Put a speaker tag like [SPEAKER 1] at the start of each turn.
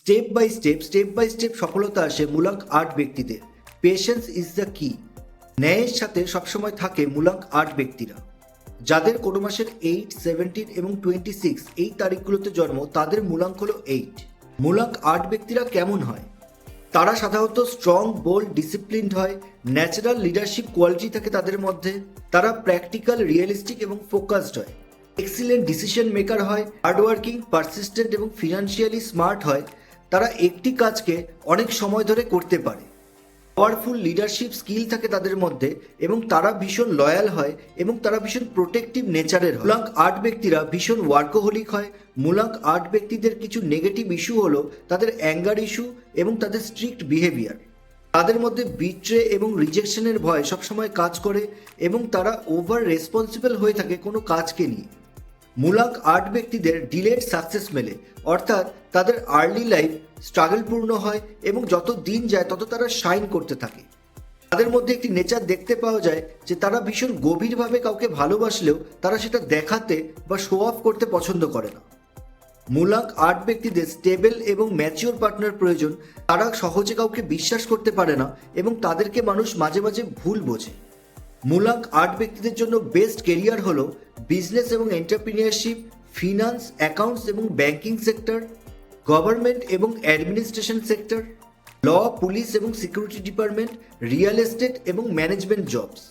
[SPEAKER 1] Step by step সফলতা আসে মূলাঙ্ক 8 ব্যক্তিদের। পেশেন্স ইজ দ্য কি। ন্যায়ের সাথে সবসময় থাকে মূলাঙ্ক 8 ব্যক্তিরা। যাদের কোনো মাসের 8, 17 এবং 26 এই তারিখগুলোতে জন্ম তাদের মূলাঙ্ক হলো 8। মূলাঙ্ক 8 ব্যক্তিরা কেমন হয়? তারা সাধারণত স্ট্রং, বোল্ড, ডিসিপ্লিনড হয়। ন্যাচারাল লিডারশিপ কোয়ালিটি থাকে তাদের মধ্যে। তারা প্র্যাকটিক্যাল, রিয়েলিস্টিক এবং ফোকাসড হয়। এক্সিলেন্ট ডিসিশন মেকার হয়। হার্ডওয়ার্কিং, পারসিস্টেন্ট এবং ফিনান্সিয়ালি স্মার্ট হয়। তারা একটি কাজকে অনেক সময় ধরে করতে পারে। পাওয়ারফুল লিডারশিপ স্কিল থাকে তাদের মধ্যে এবং তারা ভীষণ লয়াল হয় এবং তারা ভীষণ প্রোটেক্টিভ নেচারের হয়। মূলাঙ্ক 8 ব্যক্তিরা ভীষণ ওয়ার্কোহলিক হয়। মূলাঙ্ক 8 ব্যক্তিদের কিছু নেগেটিভ ইস্যু হলো তাদের অ্যাঙ্গার ইস্যু এবং তাদের স্ট্রিক্ট বিহেভিয়ার। তাদের মধ্যে বিট্রে এবং রিজেকশনের ভয় সবসময় কাজ করে এবং তারা ওভার রেসপন্সিবল হয়ে থাকে কোনো কাজকে নিয়ে। মূলাঙ্ক 8 ব্যক্তিদের ডিলেড সাকসেস মেলে, অর্থাৎ তাদের আর্লি লাইফ স্ট্রাগলপূর্ণ হয় এবং যত দিন যায় তত তারা শাইন করতে থাকে। তাদের মধ্যে একটি নেচার দেখতে পাওয়া যায় যে তারা ভীষণ গভীরভাবে কাউকে ভালোবাসলেও তারা সেটা দেখাতে বা শো অফ করতে পছন্দ করে না। মূলাঙ্ক 8 ব্যক্তিদের স্টেবল এবং ম্যাচিওর পার্টনার প্রয়োজন। তারা সহজে কাউকে বিশ্বাস করতে পারে না এবং তাদেরকে মানুষ মাঝে মাঝে ভুল বোঝে। মূলাঙ্ক 8 ব্যক্তিদের জন্য বেস্ট কেরিয়ার হলো বিজনেস এবং এন্টারপ্রিনিয়রশিপ, ফিনান্স, অ্যাকাউন্টস এবং ব্যাংকিং সেক্টর, গভর্নমেন্ট এবং অ্যাডমিনিস্ট্রেশন সেক্টর, ল, পুলিশ এবং সিকিউরিটি ডিপার্টমেন্ট, রিয়েল এস্টেট এবং ম্যানেজমেন্ট জবস।